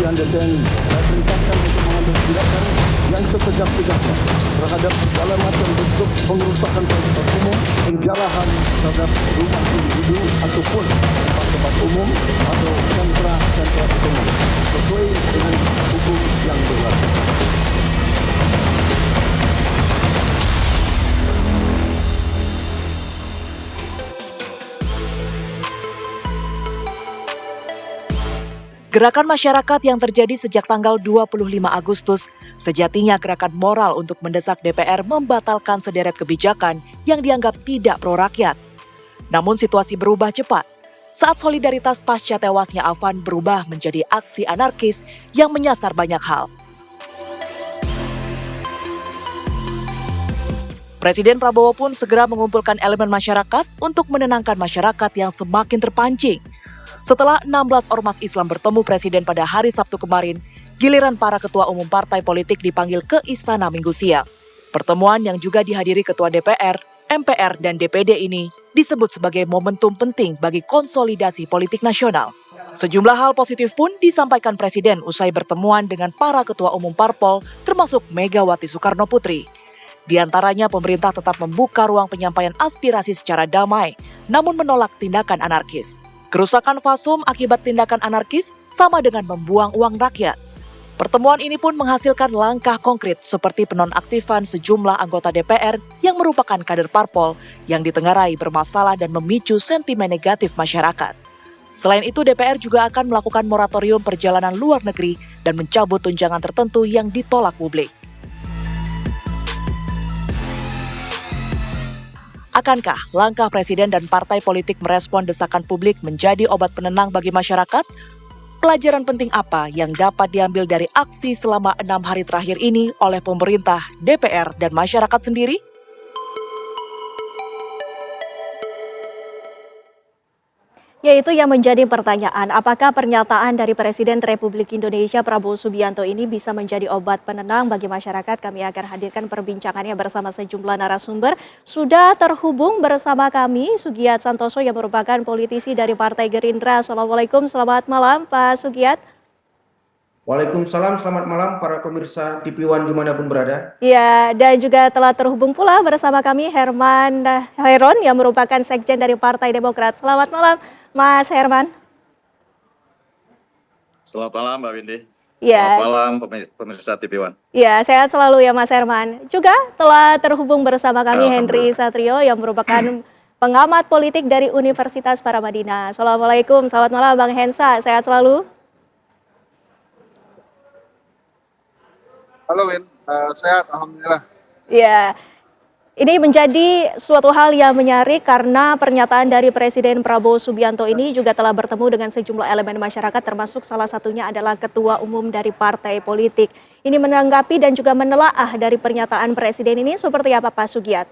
kepolisian dan TNI. Saya perintahkan untuk mengambil tindakan yang setegak-tegaknya terhadap segala macam bentuk pengerusakan fasilitas umum, penjarahan terhadap rumah individu ataupun tempat-tempat umum atau sentra-sentra ekonomi sesuai dengan hukum yang berlaku. Gerakan masyarakat yang terjadi sejak tanggal 25 Agustus sejatinya gerakan moral untuk mendesak DPR membatalkan sederet kebijakan yang dianggap tidak pro rakyat. Namun situasi berubah cepat saat solidaritas pasca tewasnya Afan berubah menjadi aksi anarkis yang menyasar banyak hal. Presiden Prabowo pun segera mengumpulkan elemen masyarakat untuk menenangkan masyarakat yang semakin terpancing. Setelah 16 ormas Islam bertemu Presiden pada hari Sabtu kemarin, giliran para ketua umum partai politik dipanggil ke Istana Minggu siang. Pertemuan yang juga dihadiri Ketua DPR, MPR, dan DPD ini disebut sebagai momentum penting bagi konsolidasi politik nasional. Sejumlah hal positif pun disampaikan Presiden usai bertemuan dengan para ketua umum parpol, termasuk Megawati Soekarno Putri. Di antaranya pemerintah tetap membuka ruang penyampaian aspirasi secara damai, namun menolak tindakan anarkis. Kerusakan fasum akibat tindakan anarkis sama dengan membuang uang rakyat. Pertemuan ini pun menghasilkan langkah konkret seperti penonaktifan sejumlah anggota DPR yang merupakan kader parpol yang ditengarai bermasalah dan memicu sentimen negatif masyarakat. Selain itu, DPR juga akan melakukan moratorium perjalanan luar negeri dan mencabut tunjangan tertentu yang ditolak publik. Akankah langkah Presiden dan partai politik merespon desakan publik menjadi obat penenang bagi masyarakat? Pelajaran penting apa yang dapat diambil dari aksi selama 6 hari terakhir ini oleh pemerintah, DPR, dan masyarakat sendiri? Yaitu yang menjadi pertanyaan, apakah pernyataan dari Presiden Republik Indonesia Prabowo Subianto ini bisa menjadi obat penenang bagi masyarakat? Kami akan hadirkan perbincangannya bersama sejumlah narasumber. Sudah terhubung bersama kami Sugiyat Santoso yang merupakan politisi dari Partai Gerindra. Assalamualaikum, selamat malam Pak Sugiyat. Waalaikumsalam, selamat malam para pemirsa TV One dimanapun berada. Ya, dan juga telah terhubung pula bersama kami Herman Hairon yang merupakan Sekjen dari Partai Demokrat. Selamat malam Mas Herman. Selamat malam Mbak Windy. Ya. Selamat malam pemirsa TV One. Ya, sehat selalu ya Mas Herman. Juga telah terhubung bersama kami Henry Satrio yang merupakan pengamat politik dari Universitas Paramadina. Assalamualaikum, selamat malam Bang Hensa, sehat selalu. Halo Win, sehat Alhamdulillah. Ya, ini menjadi suatu hal yang menyarik karena pernyataan dari Presiden Prabowo Subianto ini juga telah bertemu dengan sejumlah elemen masyarakat termasuk salah satunya adalah Ketua Umum dari partai politik. Ini menanggapi dan juga menelaah dari pernyataan Presiden ini seperti apa Pak Sugiyat?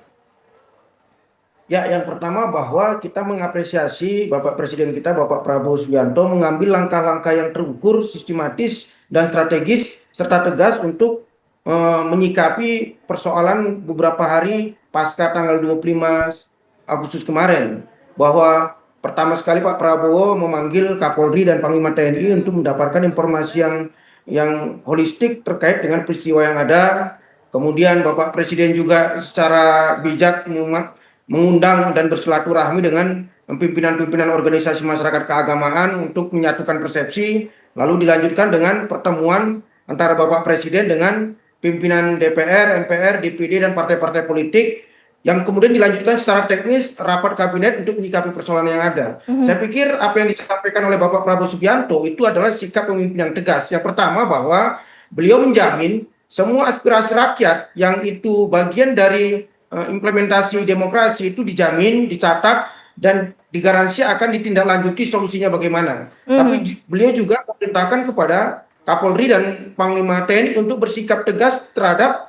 Ya, yang pertama bahwa kita mengapresiasi Bapak Presiden kita, Bapak Prabowo Subianto mengambil langkah-langkah yang terukur, sistematis, dan strategis, serta tegas untuk menyikapi persoalan beberapa hari pasca tanggal 25 Agustus kemarin. Bahwa pertama sekali Pak Prabowo memanggil Kapolri dan Panglima TNI untuk mendapatkan informasi yang holistik terkait dengan peristiwa yang ada. Kemudian Bapak Presiden juga secara bijak mengundang dan bersilaturahmi dengan pimpinan-pimpinan organisasi masyarakat keagamaan untuk menyatukan persepsi. Lalu dilanjutkan dengan pertemuan antara Bapak Presiden dengan pimpinan DPR, MPR, DPD, dan partai-partai politik yang kemudian dilanjutkan secara teknis rapat kabinet untuk menyikapi persoalan yang ada. Saya pikir apa yang disampaikan oleh Bapak Prabowo Subianto itu adalah sikap pemimpin yang tegas. Yang pertama bahwa beliau menjamin semua aspirasi rakyat yang itu bagian dari implementasi demokrasi itu dijamin, dicatat, dan digaransi akan ditindaklanjuti solusinya bagaimana. Tapi beliau juga memerintahkan kepada Kapolri dan Panglima TNI untuk bersikap tegas terhadap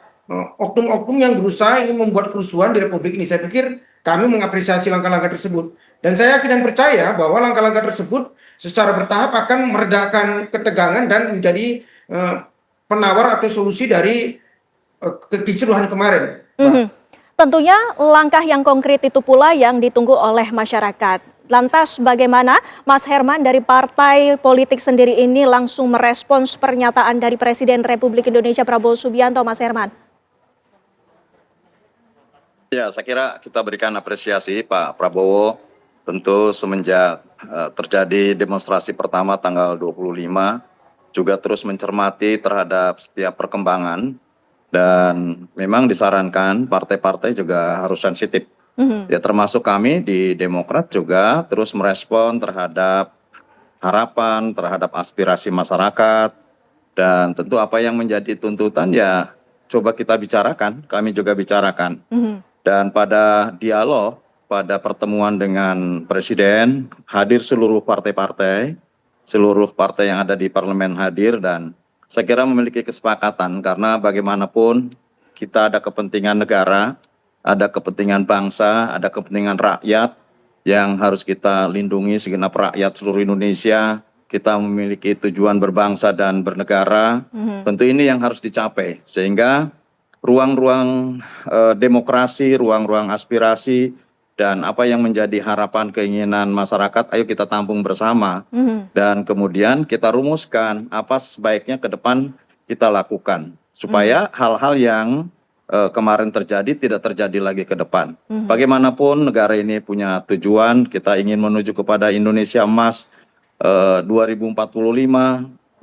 oknum-oknum yang berusaha ingin membuat kerusuhan di Republik ini. Saya pikir kami mengapresiasi langkah-langkah tersebut. Dan saya yakin dan percaya bahwa langkah-langkah tersebut secara bertahap akan meredakan ketegangan dan menjadi penawar atau solusi dari kekisruhan kemarin. Tentunya langkah yang konkret itu pula yang ditunggu oleh masyarakat. Lantas bagaimana Mas Herman dari partai politik sendiri ini langsung merespons pernyataan dari Presiden Republik Indonesia Prabowo Subianto, Mas Herman? Ya, saya kira kita berikan apresiasi Pak Prabowo tentu semenjak terjadi demonstrasi pertama tanggal 25 juga terus mencermati terhadap setiap perkembangan dan memang disarankan partai-partai juga harus sensitif. Ya termasuk kami di Demokrat juga terus merespon terhadap harapan, terhadap aspirasi masyarakat dan tentu apa yang menjadi tuntutan ya coba kita bicarakan, kami juga bicarakan. Dan pada dialog, pada pertemuan dengan Presiden, hadir seluruh partai-partai, seluruh partai yang ada di parlemen hadir dan saya kira memiliki kesepakatan karena bagaimanapun kita ada kepentingan negara, ada kepentingan bangsa, ada kepentingan rakyat yang harus kita lindungi segenap rakyat seluruh Indonesia. Kita memiliki tujuan berbangsa dan bernegara. Tentu ini yang harus dicapai sehingga ruang-ruang demokrasi, ruang-ruang aspirasi dan apa yang menjadi harapan keinginan masyarakat, ayo kita tampung bersama dan kemudian kita rumuskan apa sebaiknya ke depan kita lakukan supaya hal-hal yang kemarin terjadi tidak terjadi lagi ke depan. Bagaimanapun negara ini punya tujuan, kita ingin menuju kepada Indonesia Emas 2045,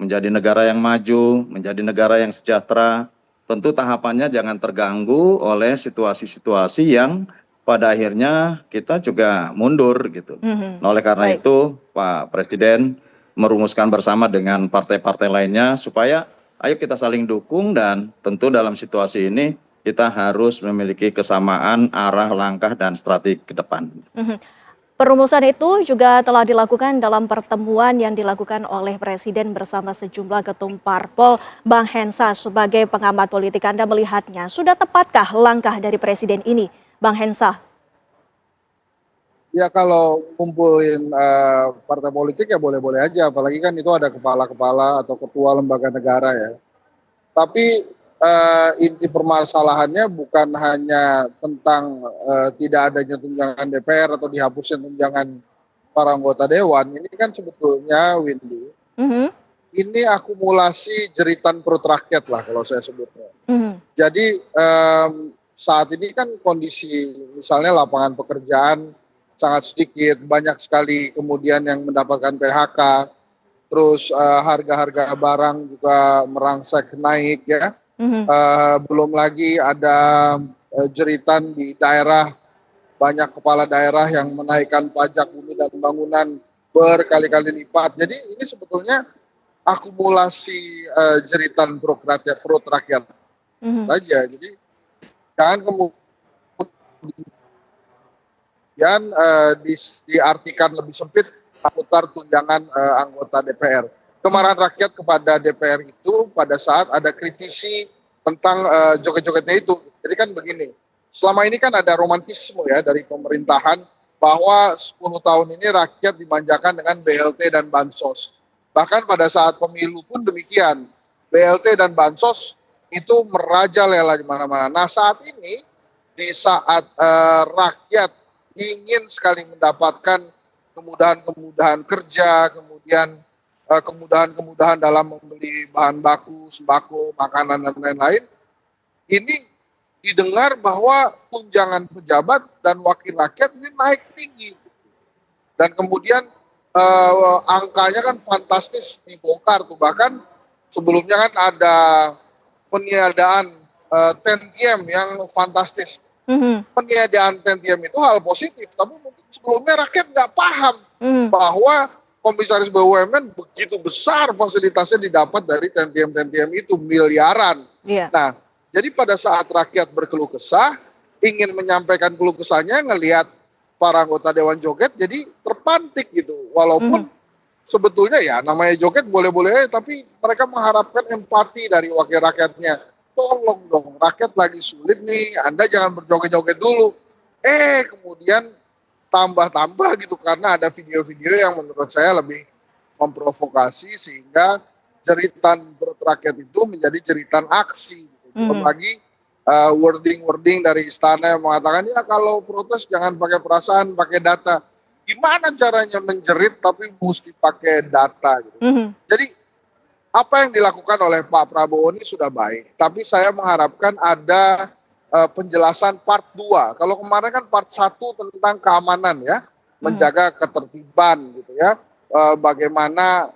menjadi negara yang maju, menjadi negara yang sejahtera. Tentu tahapannya jangan terganggu oleh situasi-situasi yang pada akhirnya kita juga mundur gitu. Nah, oleh karena itu Pak Presiden merumuskan bersama dengan partai-partai lainnya supaya ayo kita saling dukung dan tentu dalam situasi ini kita harus memiliki kesamaan arah, langkah, dan strategi ke depan. Perumusan itu juga telah dilakukan dalam pertemuan yang dilakukan oleh Presiden bersama sejumlah ketum parpol. Bang Hensa, sebagai pengamat politik, Anda melihatnya sudah tepatkah langkah dari Presiden ini, Bang Hensa? Ya kalau kumpulin partai politik ya boleh-boleh aja, apalagi kan itu ada kepala-kepala atau ketua lembaga negara ya. Tapi inti permasalahannya bukan hanya tentang tidak adanya tunjangan DPR atau dihapusnya tunjangan para anggota dewan. Ini kan sebetulnya, Windy, ini akumulasi jeritan perut rakyat lah kalau saya sebutnya. Jadi saat ini kan kondisi misalnya lapangan pekerjaan sangat sedikit, banyak sekali kemudian yang mendapatkan PHK, terus harga-harga barang juga merangsek naik ya. Belum lagi ada jeritan di daerah, banyak kepala daerah yang menaikkan pajak bumi dan bangunan berkali-kali lipat. Jadi ini sebetulnya akumulasi jeritan perut rakyat saja. Jadi jangan kemudian diartikan lebih sempit seputar tunjangan anggota DPR. Kemarahan rakyat kepada DPR itu pada saat ada kritisi tentang joget-jogetnya itu. Jadi kan begini, selama ini kan ada romantisme ya dari pemerintahan bahwa 10 tahun ini rakyat dimanjakan dengan BLT dan Bansos. Bahkan pada saat pemilu pun demikian, BLT dan Bansos itu merajalela di mana-mana. Nah saat ini, di saat rakyat ingin sekali mendapatkan kemudahan-kemudahan kerja, kemudian kemudahan-kemudahan dalam membeli bahan baku, sembako, makanan, dan lain-lain, ini didengar bahwa tunjangan pejabat dan wakil rakyat ini naik tinggi. Dan kemudian angkanya kan fantastis dibongkar tuh. Bahkan sebelumnya kan ada peniadaan tantiem yang fantastis. Peniadaan tantiem itu hal positif, tapi mungkin sebelumnya rakyat nggak paham bahwa Komisaris BUMN begitu besar fasilitasnya didapat dari tantiem-tantiem itu, miliaran. Nah, jadi pada saat rakyat berkeluh kesah, ingin menyampaikan keluh kesahnya, ngelihat para anggota Dewan joget, jadi terpantik gitu. Walaupun sebetulnya ya namanya joget boleh-boleh, tapi mereka mengharapkan empati dari wakil rakyatnya. Tolong dong, rakyat lagi sulit nih, Anda jangan berjoget-joget dulu. Kemudian tambah-tambah gitu karena ada video-video yang menurut saya lebih memprovokasi sehingga jeritan perut rakyat itu menjadi jeritan aksi. Belum lagi wording dari istana yang mengatakan ya kalau protes jangan pakai perasaan, pakai data. gimana caranya menjerit tapi mesti pakai data gitu. Mhm. Jadi apa yang dilakukan oleh Pak Prabowo ini sudah baik, tapi saya mengharapkan ada penjelasan part 2. Kalau kemarin kan part 1 tentang keamanan ya, menjaga ketertiban gitu ya. Bagaimana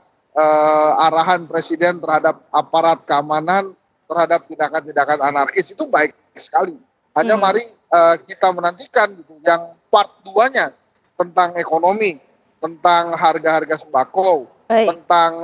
arahan presiden terhadap aparat keamanan terhadap tindakan-tindakan anarkis itu baik sekali. Hanya mari kita menantikan gitu yang part 2-nya tentang ekonomi, tentang harga-harga sembako, Baik. tentang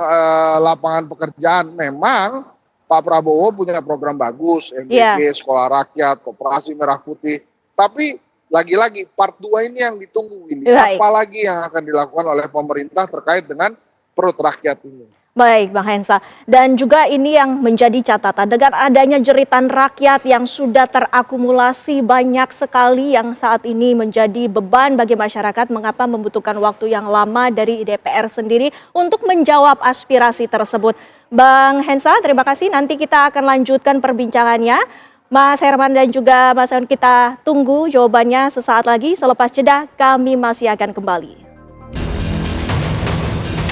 lapangan pekerjaan. Memang Pak Prabowo punya program bagus, Iya. MBG, Sekolah Rakyat, Koperasi Merah Putih. Tapi lagi-lagi part 2 ini yang ditunggu ini. Baik. Apalagi yang akan dilakukan oleh pemerintah terkait dengan perut rakyat ini. Baik, Bang Hensa. Dan juga ini yang menjadi catatan dengan adanya jeritan rakyat yang sudah terakumulasi banyak sekali yang saat ini menjadi beban bagi masyarakat. Mengapa membutuhkan waktu yang lama dari DPR sendiri untuk menjawab aspirasi tersebut. Bang Hensa, terima kasih. Nanti kita akan lanjutkan perbincangannya. Mas Herman dan juga Mas Herman, kita tunggu jawabannya sesaat lagi. Selepas jeda, kami masih akan kembali.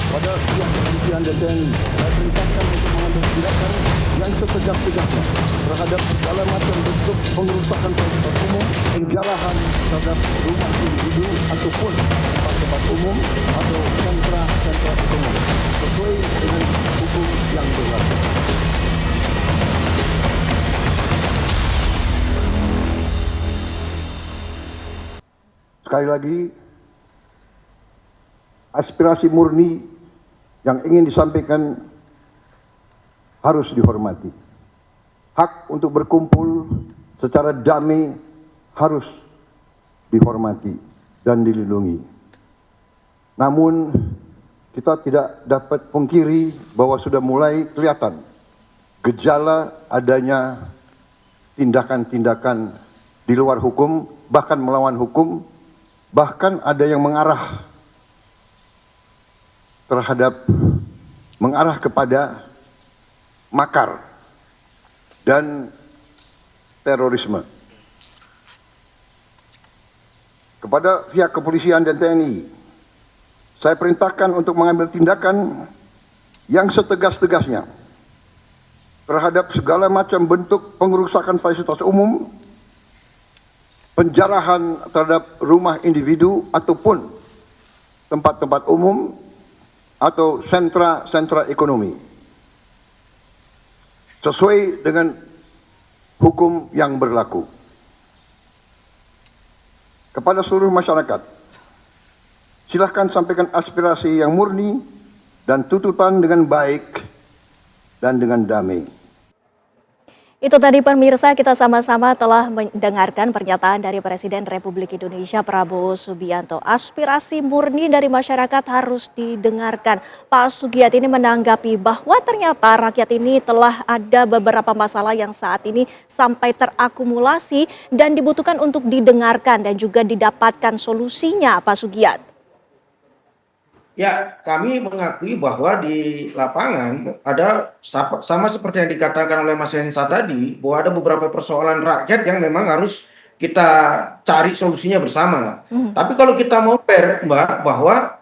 Pada pihak kepolisian dan TNI, saya perintahkan untuk mengambil tindakan yang setegak-tegaknya terhadap segala macam bentuk pengerusakan fasilitas umum, penjarahan terhadap rumah individu ataupun tempat-tempat umum atau sentra-sentra umum sesuai dengan hukum yang berlaku. Sekali lagi, aspirasi murni yang ingin disampaikan harus dihormati. Hak untuk berkumpul secara damai harus dihormati dan dilindungi. Namun kita tidak dapat pungkiri bahwa sudah mulai kelihatan gejala adanya tindakan-tindakan di luar hukum, bahkan melawan hukum, bahkan ada yang mengarah kepada makar dan terorisme. Kepada pihak kepolisian dan TNI, saya perintahkan untuk mengambil tindakan yang setegas-tegasnya terhadap segala macam bentuk pengerusakan fasilitas umum, penjarahan terhadap rumah individu ataupun tempat-tempat umum atau sentra-sentra ekonomi sesuai dengan hukum yang berlaku. Kepada seluruh masyarakat, silahkan sampaikan aspirasi yang murni dan tuntutan dengan baik dan dengan damai. Itu tadi pemirsa, kita sama-sama telah mendengarkan pernyataan dari Presiden Republik Indonesia Prabowo Subianto. Aspirasi murni dari masyarakat harus didengarkan. Pak Sugiat ini menanggapi bahwa ternyata rakyat ini telah ada beberapa masalah yang saat ini sampai terakumulasi dan dibutuhkan untuk didengarkan dan juga didapatkan solusinya, Pak Sugiat. Ya, kami mengakui bahwa di lapangan ada sama seperti yang dikatakan oleh Mas Hensa tadi, bahwa ada beberapa persoalan rakyat yang memang harus kita cari solusinya bersama. Tapi kalau kita mau fair, Mbak, bahwa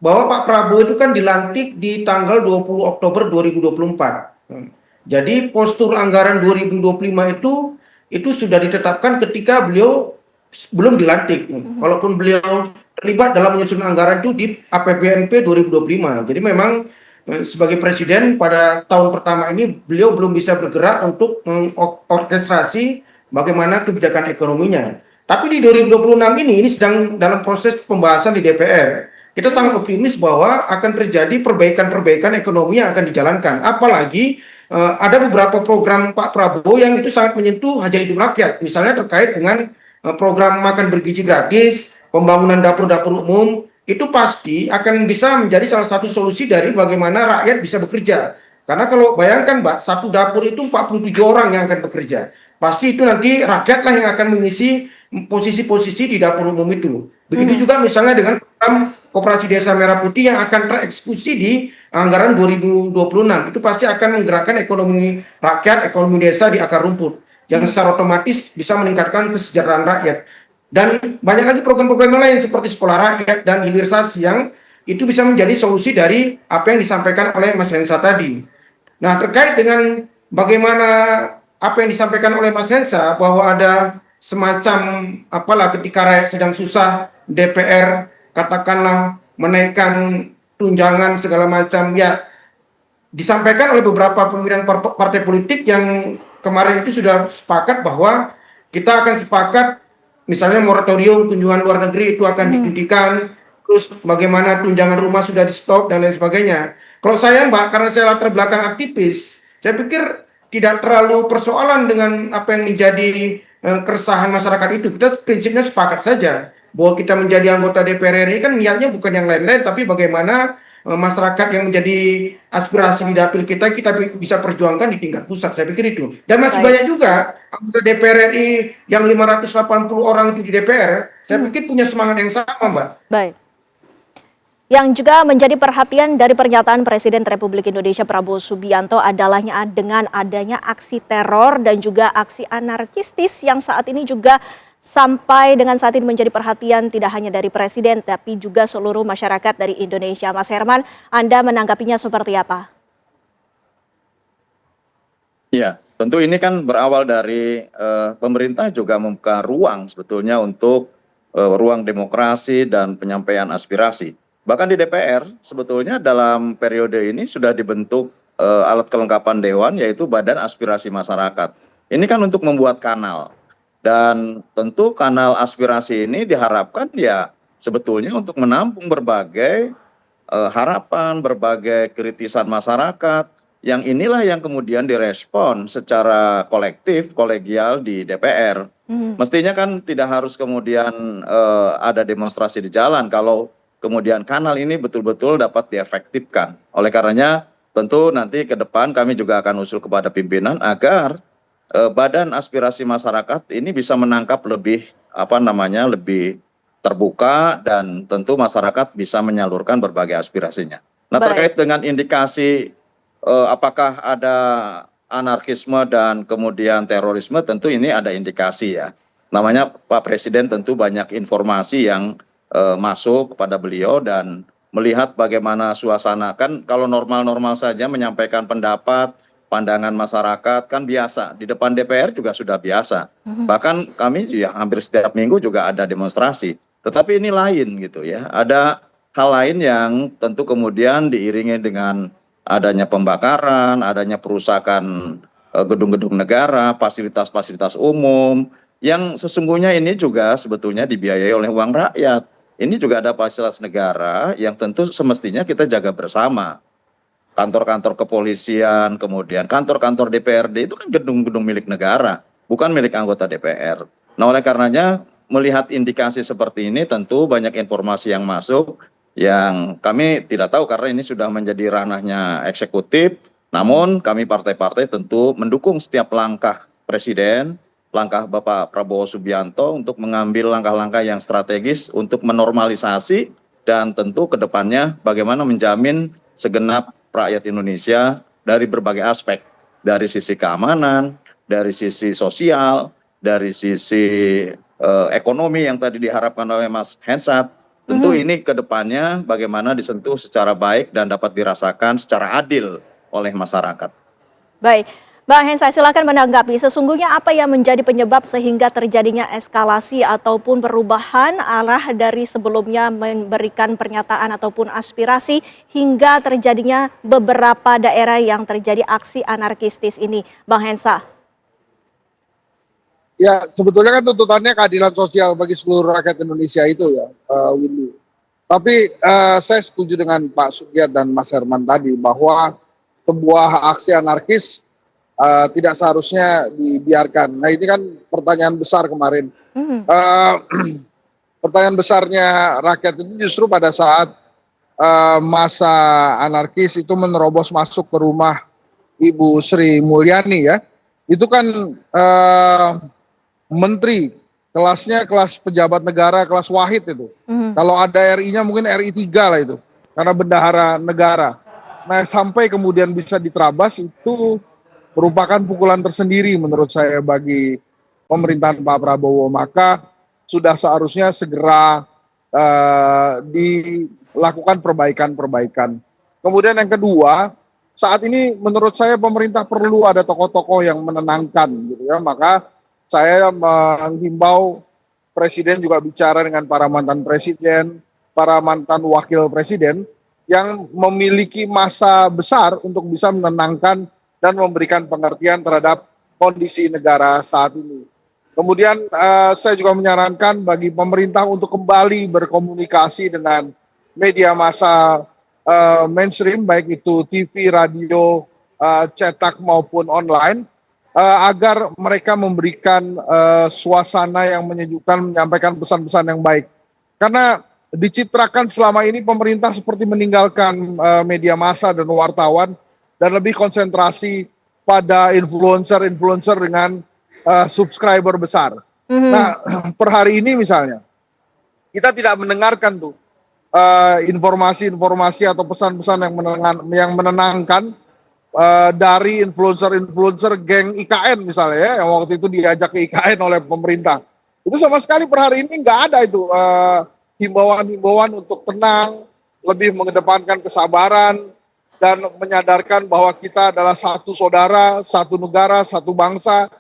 Pak Prabowo itu kan dilantik di tanggal 20 Oktober 2024. Jadi postur anggaran 2025 itu sudah ditetapkan ketika beliau belum dilantik. Walaupun beliau terlibat dalam menyusun anggaran itu di APBNP 2025. Jadi memang sebagai presiden pada tahun pertama ini beliau belum bisa bergerak untuk mengorkestrasi bagaimana kebijakan ekonominya. Tapi di 2026 ini sedang dalam proses pembahasan di DPR. Kita sangat optimis bahwa akan terjadi perbaikan-perbaikan ekonomi yang akan dijalankan. Apalagi ada beberapa program Pak Prabowo yang itu sangat menyentuh hajat hidup rakyat. Misalnya terkait dengan program makan bergizi gratis, pembangunan dapur-dapur umum, itu pasti akan bisa menjadi salah satu solusi dari bagaimana rakyat bisa bekerja. Karena kalau bayangkan Mbak, satu dapur itu 47 orang yang akan bekerja. Pasti itu nanti rakyatlah yang akan mengisi posisi-posisi di dapur umum itu. Begitu juga misalnya dengan program Koperasi Desa Merah Putih yang akan tereksekusi di anggaran 2026. Itu pasti akan menggerakkan ekonomi rakyat, ekonomi desa di akar rumput. Yang secara otomatis bisa meningkatkan kesejahteraan rakyat. Dan banyak lagi program-program lain seperti sekolah rakyat dan hilirisasi yang itu bisa menjadi solusi dari apa yang disampaikan oleh Mas Hensa tadi. Nah, terkait dengan bagaimana apa yang disampaikan oleh Mas Hensa bahwa ada semacam apalah ketika rakyat sedang susah, DPR katakanlah menaikkan tunjangan segala macam, ya disampaikan oleh beberapa pimpinan partai politik yang kemarin itu sudah sepakat bahwa kita akan sepakat misalnya moratorium kunjungan luar negeri itu akan dihentikan, terus bagaimana tunjangan rumah sudah di stop dan lain sebagainya. Kalau saya Mbak, karena saya latar belakang aktivis, saya pikir tidak terlalu persoalan dengan apa yang menjadi keresahan masyarakat itu. Kita prinsipnya sepakat saja bahwa kita menjadi anggota DPR RI kan niatnya bukan yang lain-lain, tapi bagaimana masyarakat yang menjadi aspirasi di dapil kita bisa perjuangkan di tingkat pusat. Saya pikir itu. Dan masih banyak juga anggota DPR RI yang 580 orang itu di DPR, saya pikir punya semangat yang sama, Mbak. Baik. Yang juga menjadi perhatian dari pernyataan Presiden Republik Indonesia Prabowo Subianto adalah dengan adanya aksi teror dan juga aksi anarkistis yang saat ini juga sampai dengan saat ini menjadi perhatian tidak hanya dari Presiden tapi juga seluruh masyarakat dari Indonesia. Mas Herman, Anda menanggapinya seperti apa? Ya, tentu ini kan berawal dari pemerintah juga membuka ruang sebetulnya untuk ruang demokrasi dan penyampaian aspirasi. Bahkan di DPR sebetulnya dalam periode ini sudah dibentuk alat kelengkapan dewan yaitu Badan Aspirasi Masyarakat. Ini kan untuk membuat kanal. Dan tentu kanal aspirasi ini diharapkan ya sebetulnya untuk menampung berbagai harapan, berbagai kritisan masyarakat. Yang inilah yang kemudian direspon secara kolektif, kolegial di DPR. Mestinya kan tidak harus kemudian ada demonstrasi di jalan kalau kemudian kanal ini betul-betul dapat diefektifkan. Oleh karenanya tentu nanti ke depan kami juga akan usul kepada pimpinan agar Badan Aspirasi Masyarakat ini bisa menangkap lebih lebih terbuka dan tentu masyarakat bisa menyalurkan berbagai aspirasinya. Nah, terkait dengan indikasi apakah ada anarkisme dan kemudian terorisme, tentu ini ada indikasi ya. Namanya Pak Presiden tentu banyak informasi yang masuk kepada beliau dan melihat bagaimana suasana. Kan kalau normal-normal saja menyampaikan pendapat, pandangan masyarakat kan biasa. Di depan DPR juga sudah biasa. Bahkan kami ya hampir setiap minggu juga ada demonstrasi. Tetapi ini lain gitu ya. Ada hal lain yang tentu kemudian diiringi dengan adanya pembakaran, adanya perusakan gedung-gedung negara, fasilitas-fasilitas umum, yang sesungguhnya ini juga sebetulnya dibiayai oleh uang rakyat. Ini juga ada fasilitas negara yang tentu semestinya kita jaga bersama. Kantor-kantor kepolisian, kemudian kantor-kantor DPRD itu kan gedung-gedung milik negara, bukan milik anggota DPR. Nah, oleh karenanya melihat indikasi seperti ini tentu banyak informasi yang masuk yang kami tidak tahu karena ini sudah menjadi ranahnya eksekutif. Namun kami partai-partai tentu mendukung setiap langkah Presiden, langkah Bapak Prabowo Subianto untuk mengambil langkah-langkah yang strategis untuk menormalisasi dan tentu ke depannya bagaimana menjamin segenap rakyat Indonesia dari berbagai aspek, dari sisi keamanan, dari sisi sosial, dari sisi ekonomi yang tadi diharapkan oleh Mas Hensat. Tentu ini ke depannya bagaimana disentuh secara baik dan dapat dirasakan secara adil oleh masyarakat. Baik. Bang Hensa, silakan menanggapi. Sesungguhnya apa yang menjadi penyebab sehingga terjadinya eskalasi ataupun perubahan arah dari sebelumnya memberikan pernyataan ataupun aspirasi hingga terjadinya beberapa daerah yang terjadi aksi anarkistis ini, Bang Hensa? Ya, sebetulnya kan tuntutannya keadilan sosial bagi seluruh rakyat Indonesia itu ya, Windy. Tapi saya setuju dengan Pak Sugiat dan Mas Herman tadi bahwa sebuah aksi anarkis tidak seharusnya dibiarkan. Nah, ini kan pertanyaan besar kemarin. Pertanyaan besarnya rakyat itu justru pada saat masa anarkis itu menerobos masuk ke rumah Ibu Sri Mulyani ya. Itu kan menteri, kelasnya kelas pejabat negara, kelas wahid itu. Kalau ada RI-nya mungkin RI 3 lah itu, karena bendahara negara. Nah, sampai kemudian bisa diterabas itu merupakan pukulan tersendiri menurut saya bagi pemerintahan Pak Prabowo. Maka sudah seharusnya segera dilakukan perbaikan-perbaikan. Kemudian yang kedua, saat ini menurut saya pemerintah perlu ada tokoh-tokoh yang menenangkan gitu ya. Maka saya menghimbau presiden juga bicara dengan para mantan presiden, para mantan wakil presiden yang memiliki masa besar untuk bisa menenangkan dan memberikan pengertian terhadap kondisi negara saat ini. Kemudian saya juga menyarankan bagi pemerintah untuk kembali berkomunikasi dengan media massa mainstream, baik itu TV, radio, cetak maupun online, agar mereka memberikan suasana yang menyejukkan, menyampaikan pesan-pesan yang baik. Karena dicitrakan selama ini pemerintah seperti meninggalkan media massa dan wartawan dan lebih konsentrasi pada influencer dengan subscriber besar. Nah, per hari ini misalnya, kita tidak mendengarkan tuh informasi-informasi atau pesan-pesan yang menenangkan dari influencer geng IKN misalnya ya, yang waktu itu diajak ke IKN oleh pemerintah. Itu sama sekali per hari ini nggak ada itu himbauan-himbauan untuk tenang, lebih mengedepankan kesabaran, dan menyadarkan bahwa kita adalah satu saudara, satu negara, satu bangsa.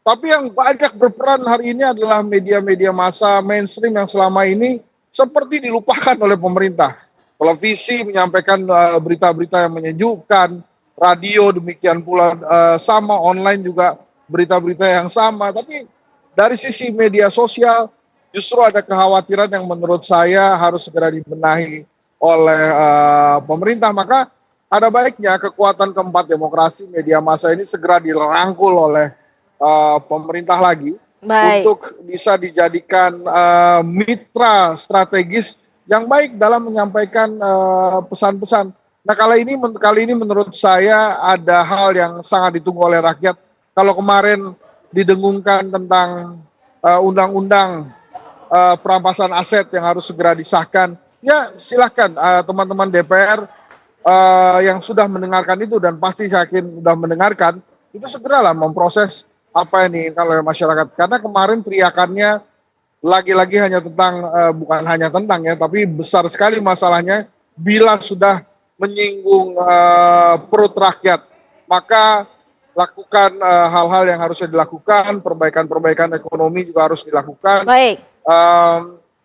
Tapi yang banyak berperan hari ini adalah media-media massa mainstream yang selama ini seperti dilupakan oleh pemerintah. Televisi menyampaikan berita-berita yang menyejukkan, radio demikian pula sama, online juga berita-berita yang sama. Tapi dari sisi media sosial justru ada kekhawatiran yang menurut saya harus segera dibenahi oleh pemerintah. Maka ada baiknya kekuatan keempat demokrasi media massa ini segera dirangkul oleh pemerintah lagi. Baik. Untuk bisa dijadikan mitra strategis yang baik dalam menyampaikan pesan-pesan. Nah, kali ini menurut saya ada hal yang sangat ditunggu oleh rakyat. Kalau kemarin didengungkan tentang undang-undang perampasan aset yang harus segera disahkan, ya silahkan teman-teman DPR yang sudah mendengarkan itu, dan pasti saya yakin sudah mendengarkan, itu segeralah memproses apa yang diinginkan oleh masyarakat. Karena kemarin teriakannya lagi-lagi hanya tentang, bukan hanya tentang ya, tapi besar sekali masalahnya bila sudah menyinggung perut rakyat. Maka lakukan hal-hal yang harusnya dilakukan, perbaikan-perbaikan ekonomi juga harus dilakukan. Baik.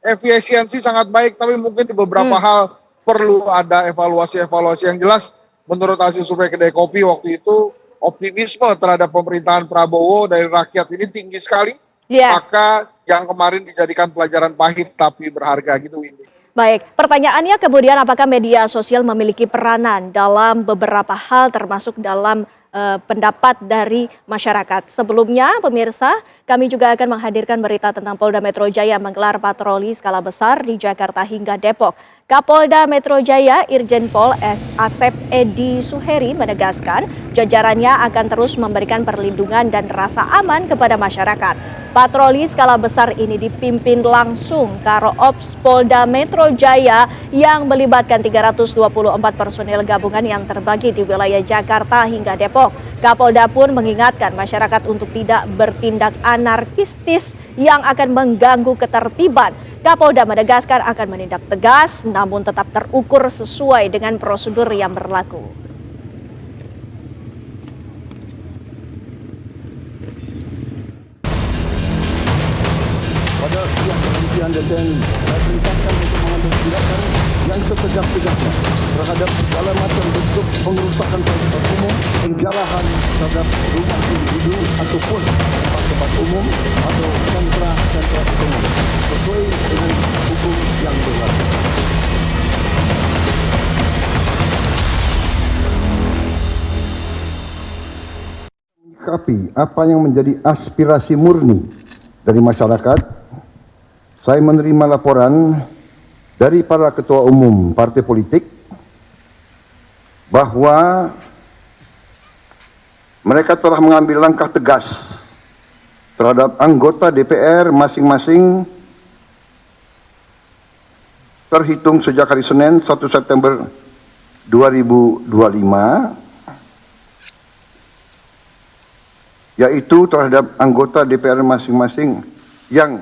Efisiensi sangat baik, tapi mungkin di beberapa hal perlu ada evaluasi-evaluasi yang jelas. Menurut hasil survei Kedai Kopi waktu itu, optimisme terhadap pemerintahan Prabowo dari rakyat ini tinggi sekali. Maka yang kemarin dijadikan pelajaran pahit tapi berharga gitu ini. Baik, pertanyaannya kemudian apakah media sosial memiliki peranan dalam beberapa hal termasuk dalam pendapat dari masyarakat. Sebelumnya pemirsa, kami juga akan menghadirkan berita tentang Polda Metro Jaya menggelar patroli skala besar di Jakarta hingga Depok. Kapolda Metro Jaya Irjen Pol Asep Edi Suheri menegaskan jajarannya akan terus memberikan perlindungan dan rasa aman kepada masyarakat. Patroli skala besar ini dipimpin langsung Karo Ops Polda Metro Jaya yang melibatkan 324 personil gabungan yang terbagi di wilayah Jakarta hingga Depok. Kapolda pun mengingatkan masyarakat untuk tidak bertindak anarkistis yang akan mengganggu ketertiban. Kapolda menegaskan akan menindak tegas namun tetap terukur sesuai dengan prosedur yang berlaku. Pada pihak kepolisian dan TNI, saya perintahkan untuk mengambil tindakan yang setegak-tegaknya terhadap segala macam bentuk pengerusakan fasilitas umum, penjarahan terhadap rumah individu ataupun tempat-tempat umum atau sentra-sentra umum sesuai dengan hukum yang berlaku. Menyikapi apa yang menjadi aspirasi murni dari masyarakat, saya menerima laporan dari para ketua umum partai politik bahwa mereka telah mengambil langkah tegas terhadap anggota DPR masing-masing terhitung sejak hari Senin 1 September 2025, yaitu terhadap anggota DPR masing-masing yang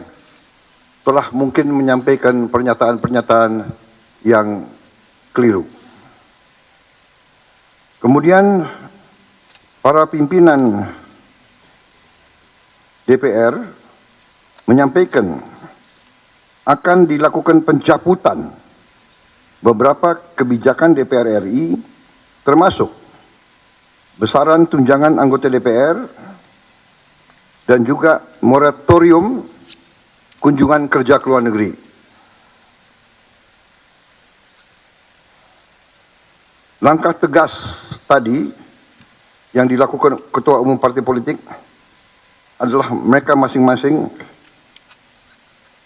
telah mungkin menyampaikan pernyataan-pernyataan yang keliru. Kemudian para pimpinan DPR menyampaikan akan dilakukan pencabutan beberapa kebijakan DPR RI, termasuk besaran tunjangan anggota DPR dan juga moratorium kunjungan kerja ke luar negeri. Langkah tegas tadi yang dilakukan Ketua Umum Partai Politik adalah mereka masing-masing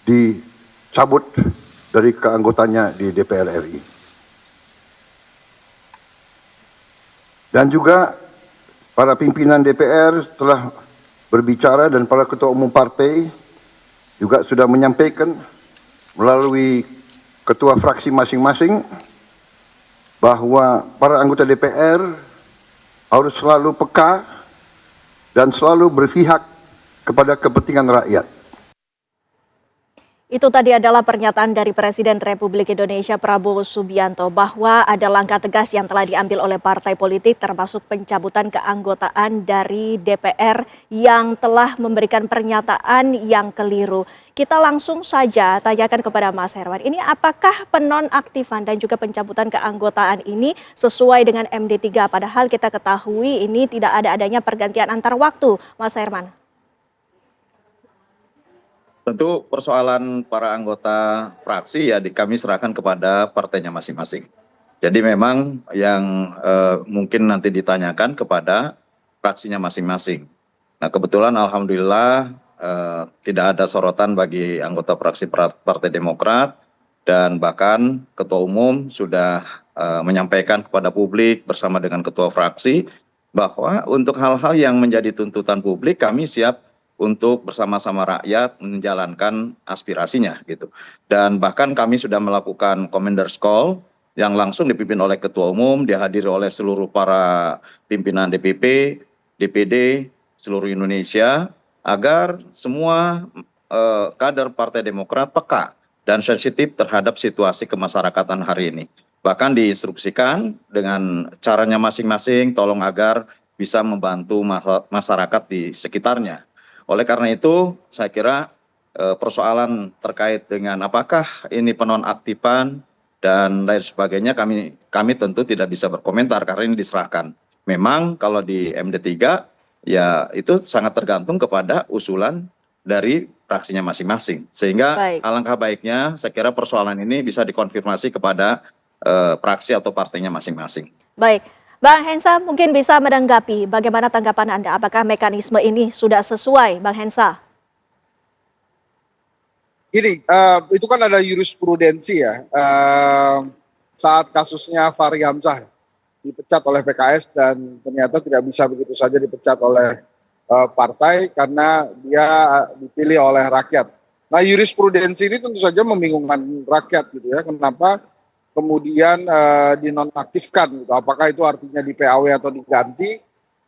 dicabut dari keanggotaannya di DPR RI. Dan juga para pimpinan DPR telah berbicara dan para ketua umum partai juga sudah menyampaikan melalui ketua fraksi masing-masing bahwa para anggota DPR harus selalu peka dan selalu berpihak kepada kepentingan rakyat. Itu tadi adalah pernyataan dari Presiden Republik Indonesia Prabowo Subianto bahwa ada langkah tegas yang telah diambil oleh partai politik termasuk pencabutan keanggotaan dari DPR yang telah memberikan pernyataan yang keliru. Kita langsung saja tanyakan kepada Mas Herman, ini apakah penonaktifan dan juga pencabutan keanggotaan ini sesuai dengan MD3? Padahal kita ketahui ini tidak ada adanya pergantian antar waktu, Mas Herman. Tentu persoalan para anggota fraksi ya kami serahkan kepada partainya masing-masing. Jadi memang yang mungkin nanti ditanyakan kepada fraksinya masing-masing. Nah kebetulan alhamdulillah tidak ada sorotan bagi anggota fraksi Partai Demokrat dan bahkan Ketua Umum sudah menyampaikan kepada publik bersama dengan Ketua Fraksi bahwa untuk hal-hal yang menjadi tuntutan publik kami siap untuk bersama-sama rakyat menjalankan aspirasinya gitu. Dan bahkan kami sudah melakukan Commander's Call yang langsung dipimpin oleh Ketua Umum, dihadiri oleh seluruh para pimpinan DPP, DPD, seluruh Indonesia, agar semua kader Partai Demokrat peka dan sensitif terhadap situasi kemasyarakatan hari ini. Bahkan diinstruksikan dengan caranya masing-masing, tolong agar bisa membantu masyarakat di sekitarnya. Oleh karena itu, saya kira persoalan terkait dengan apakah ini penonaktifan dan lain sebagainya, kami tentu tidak bisa berkomentar karena ini diserahkan. Memang kalau di MD3, ya itu sangat tergantung kepada usulan dari fraksinya masing-masing. Sehingga alangkah baiknya, saya kira persoalan ini bisa dikonfirmasi kepada fraksi atau partainya masing-masing. Baik. Bang Hensa mungkin bisa menanggapi bagaimana tanggapan Anda, apakah mekanisme ini sudah sesuai, Bang Hensa? Gini, itu kan ada jurisprudensi ya, saat kasusnya Fahri Hamzah dipecat oleh PKS dan ternyata tidak bisa begitu saja dipecat oleh partai karena dia dipilih oleh rakyat. Nah jurisprudensi ini tentu saja membingungkan rakyat gitu ya, kenapa kemudian dinonaktifkan gitu. Apakah itu artinya di PAW atau diganti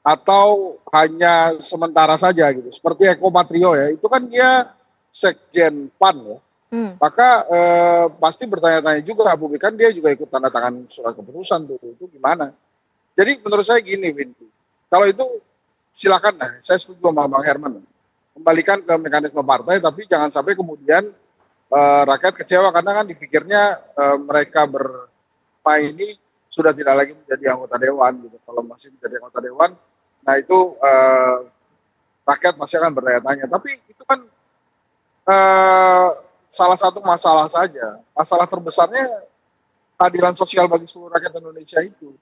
atau hanya sementara saja gitu. Seperti Eko Patrio ya, itu kan dia sekjen PAN ya. Maka pasti bertanya-tanya juga publik, kan dia juga ikut tanda tangan surat keputusan tuh, itu gimana. Jadi menurut saya gini Windy, kalau itu silakan lah, saya setuju sama Bang Herman, kembalikan ke mekanisme partai, tapi jangan sampai kemudian rakyat kecewa karena kan dipikirnya mereka bermain ini sudah tidak lagi menjadi anggota dewan gitu. Kalau masih menjadi anggota dewan, nah itu rakyat masih akan bertanya-tanya. Tapi itu kan salah satu masalah saja. Masalah terbesarnya keadilan sosial bagi seluruh rakyat Indonesia itu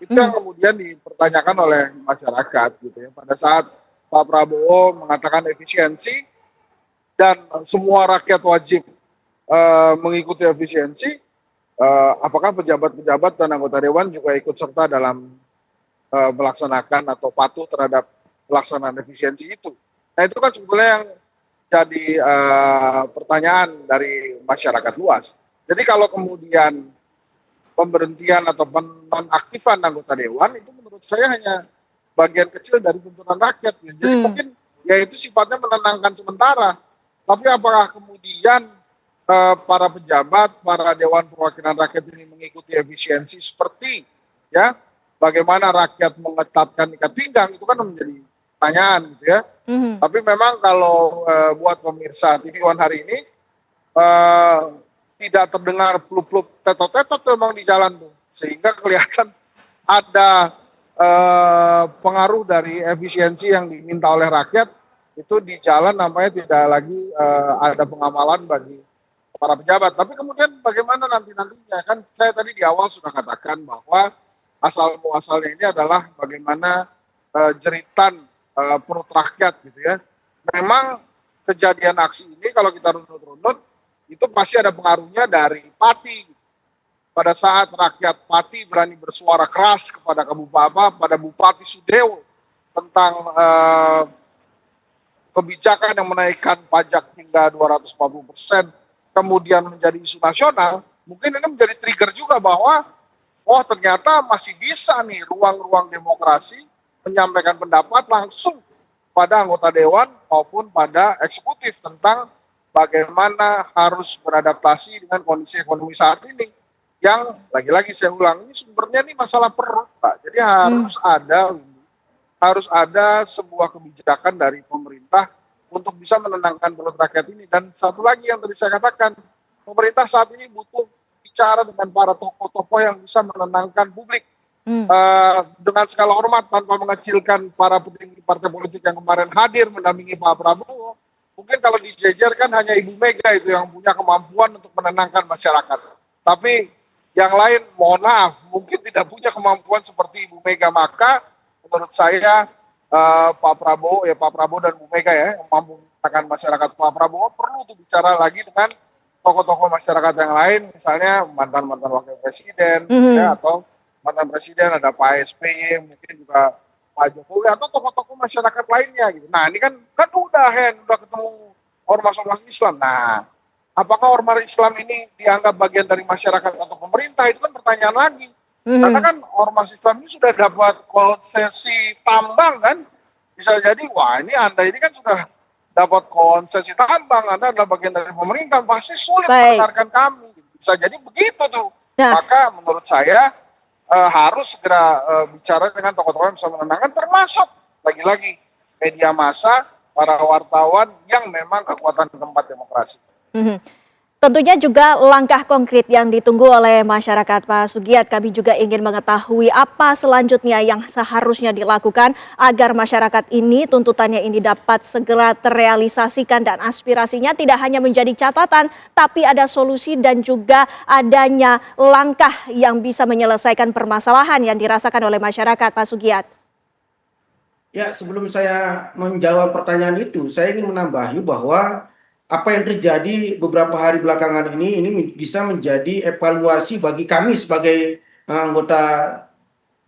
yang kemudian dipertanyakan oleh masyarakat gitu ya. Pada saat Pak Prabowo mengatakan efisiensi dan semua rakyat wajib mengikuti efisiensi, apakah pejabat-pejabat dan anggota dewan juga ikut serta dalam melaksanakan atau patuh terhadap pelaksanaan efisiensi itu. Nah itu kan sebetulnya yang jadi pertanyaan dari masyarakat luas. Jadi kalau kemudian pemberhentian atau penonaktifan anggota dewan itu menurut saya hanya bagian kecil dari tuntutan rakyat. Jadi mungkin ya itu sifatnya menenangkan sementara. Tapi apakah kemudian para pejabat, para Dewan Perwakilan Rakyat ini mengikuti efisiensi seperti ya bagaimana rakyat mengetatkan ikat pinggang itu kan menjadi pertanyaan gitu ya. Mhm. Tapi memang kalau buat pemirsa TV One hari ini eh, tidak terdengar plup-plup tetot-tetot memang di jalan tuh, sehingga kelihatan ada pengaruh dari efisiensi yang diminta oleh rakyat itu di jalan namanya tidak lagi ada pengamalan bagi para pejabat. Tapi kemudian bagaimana nantinya kan saya tadi di awal sudah katakan bahwa asal muasalnya ini adalah bagaimana jeritan perut rakyat gitu ya. Memang kejadian aksi ini kalau kita runut-runut itu pasti ada pengaruhnya dari Pati. Pada saat rakyat Pati berani bersuara keras kepada pada Bupati Sudewo tentang kebijakan yang menaikkan pajak hingga 240%, kemudian menjadi isu nasional, mungkin ini menjadi trigger juga bahwa oh ternyata masih bisa nih ruang-ruang demokrasi menyampaikan pendapat langsung pada anggota dewan maupun pada eksekutif tentang bagaimana harus beradaptasi dengan kondisi ekonomi saat ini. Yang lagi-lagi saya ulang, ini sumbernya nih masalah perut, Pak. Jadi harus ada sebuah kebijakan dari pemerintah untuk bisa menenangkan perut rakyat ini. Dan satu lagi yang tadi saya katakan, pemerintah saat ini butuh bicara dengan para tokoh-tokoh yang bisa menenangkan publik. Dengan segala hormat tanpa mengecilkan para petinggi partai politik yang kemarin hadir mendampingi Pak Prabowo, mungkin kalau dijejerkan hanya Ibu Mega itu yang punya kemampuan untuk menenangkan masyarakat. Tapi yang lain mohon maaf mungkin tidak punya kemampuan seperti Ibu Mega, maka menurut saya Pak Prabowo dan Bu Mega ya yang mampu menenangkan masyarakat. Pak Prabowo perlu tuh bicara lagi dengan tokoh-tokoh masyarakat yang lain, misalnya mantan-mantan wakil presiden ya, atau mantan presiden ada Pak SBY, mungkin juga Pak Jokowi atau tokoh-tokoh masyarakat lainnya gitu. Nah, ini kan udah ketemu ormas-ormas Islam. Nah, apakah ormas Islam ini dianggap bagian dari masyarakat atau pemerintah? Itu kan pertanyaan lagi. Karena kan ormas Islam ini sudah dapat konsesi tambang kan. Bisa jadi, wah ini Anda ini kan sudah dapat konsesi tambang, Anda adalah bagian dari pemerintah, pasti sulit mendengarkan kami. Bisa jadi begitu tuh. Nah. Maka menurut saya harus segera bicara dengan tokoh-tokoh yang bisa menenangkan, termasuk lagi-lagi media massa, para wartawan yang memang kekuatan keempat demokrasi. Tentunya juga langkah konkret yang ditunggu oleh masyarakat, Pak Sugiat. Kami juga ingin mengetahui apa selanjutnya yang seharusnya dilakukan agar masyarakat ini, tuntutannya ini dapat segera terrealisasikan dan aspirasinya tidak hanya menjadi catatan, tapi ada solusi dan juga adanya langkah yang bisa menyelesaikan permasalahan yang dirasakan oleh masyarakat, Pak Sugiat. Ya, sebelum saya menjawab pertanyaan itu, saya ingin menambahi bahwa apa yang terjadi beberapa hari belakangan ini bisa menjadi evaluasi bagi kami sebagai anggota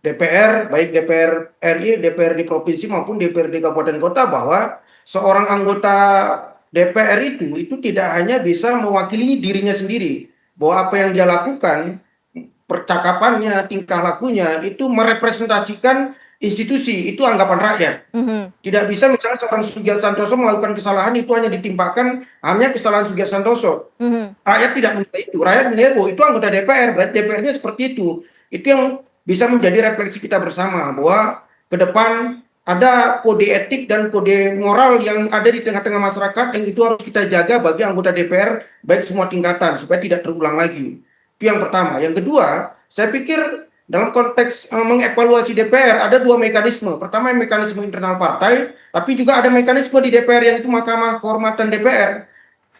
DPR, baik DPR RI, DPR di provinsi maupun DPR di kabupaten kota, bahwa seorang anggota DPR itu tidak hanya bisa mewakili dirinya sendiri, bahwa apa yang dia lakukan, percakapannya, tingkah lakunya itu merepresentasikan institusi, itu anggapan rakyat. Tidak bisa misalnya seorang Sugiat Santoso melakukan kesalahan itu hanya ditimpakan hanya kesalahan Sugiat Santoso. Rakyat tidak menilai itu. Rakyat menilai, oh itu anggota DPR, berarti DPR-nya seperti itu. Itu yang bisa menjadi refleksi kita bersama, bahwa ke depan ada kode etik dan kode moral yang ada di tengah-tengah masyarakat, yang itu harus kita jaga bagi anggota DPR, baik semua tingkatan, supaya tidak terulang lagi. Itu yang pertama. Yang kedua, saya pikir dalam konteks mengevaluasi DPR ada dua mekanisme. Pertama mekanisme internal partai, tapi juga ada mekanisme di DPR yang itu Mahkamah Kehormatan DPR.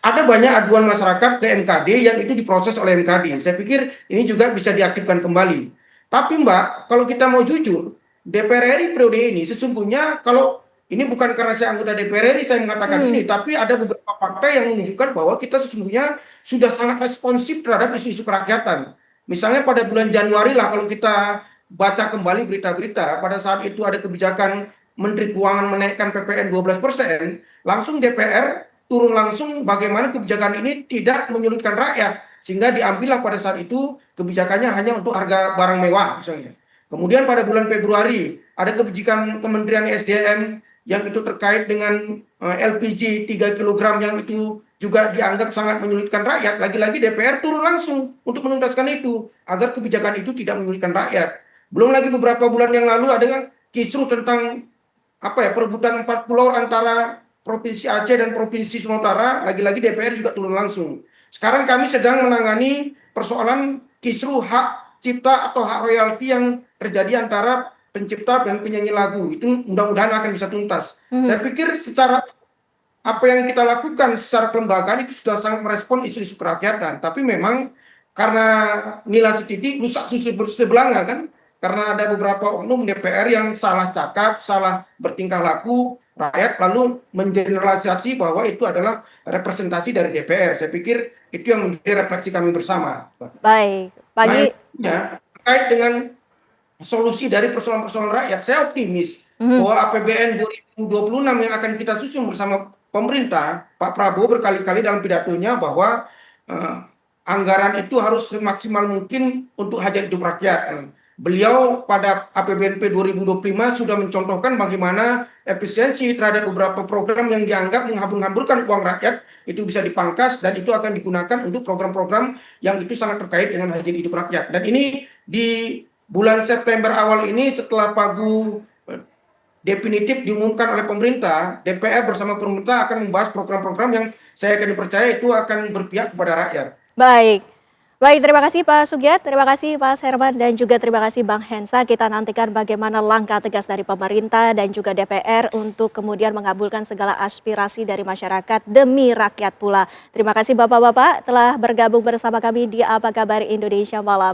Ada banyak aduan masyarakat ke MKD yang itu diproses oleh MKD. Saya pikir ini juga bisa diaktifkan kembali. Tapi Mbak, kalau kita mau jujur, DPR RI periode ini sesungguhnya, kalau ini bukan karena saya anggota DPR RI saya mengatakan ini, tapi ada beberapa fakta yang menunjukkan bahwa kita sesungguhnya sudah sangat responsif terhadap isu-isu kerakyatan. Misalnya pada bulan Januari lah, kalau kita baca kembali berita-berita, pada saat itu ada kebijakan Menteri Keuangan menaikkan PPN 12%, langsung DPR turun langsung bagaimana kebijakan ini tidak menyulitkan rakyat, sehingga diambillah pada saat itu kebijakannya hanya untuk harga barang mewah misalnya. Kemudian pada bulan Februari ada kebijakan Kementerian SDM yang itu terkait dengan LPG 3 kg yang itu juga dianggap sangat menyulitkan rakyat, lagi-lagi DPR turun langsung untuk menuntaskan itu agar kebijakan itu tidak menyulitkan rakyat. Belum lagi beberapa bulan yang lalu ada yang kisruh tentang perebutan 4 pulau antara Provinsi Aceh dan Provinsi Sumatera Utara, lagi-lagi DPR juga turun langsung. Sekarang kami sedang menangani persoalan kisruh hak cipta atau hak royalti yang terjadi antara pencipta dan penyanyi lagu. Itu mudah-mudahan akan bisa tuntas. Saya pikir secara apa yang kita lakukan secara kelembagaan itu sudah sangat merespon isu-isu kerakyatan. Tapi memang karena nilai setitik rusak susu bersebelanga kan, karena ada beberapa oknum DPR yang salah cakap, salah bertingkah laku, rakyat lalu mengeneralisasi bahwa itu adalah representasi dari DPR. Saya pikir itu yang menjadi refleksi kami bersama. Baik, pagi. Nah, terkait dengan solusi dari persoalan-persoalan rakyat, saya optimis bahwa APBN 2026 yang akan kita susun bersama pemerintah. Pak Prabowo berkali-kali dalam pidatonya bahwa anggaran itu harus semaksimal mungkin untuk hajat hidup rakyat. Beliau pada APBNP 2025 sudah mencontohkan bagaimana efisiensi terhadap beberapa program yang dianggap menghambur-hamburkan uang rakyat itu bisa dipangkas dan itu akan digunakan untuk program-program yang itu sangat terkait dengan hajat hidup rakyat. Dan ini di bulan September awal ini setelah Pagu definitif diumumkan oleh pemerintah, DPR bersama pemerintah akan membahas program-program yang saya akan percaya itu akan berpihak kepada rakyat. Baik. Baik, terima kasih Pak Sugyat, terima kasih Pak Herman, dan juga terima kasih Bang Hensa. Kita nantikan bagaimana langkah tegas dari pemerintah dan juga DPR untuk kemudian mengabulkan segala aspirasi dari masyarakat demi rakyat pula. Terima kasih Bapak-Bapak telah bergabung bersama kami di Apa Kabar Indonesia Malam.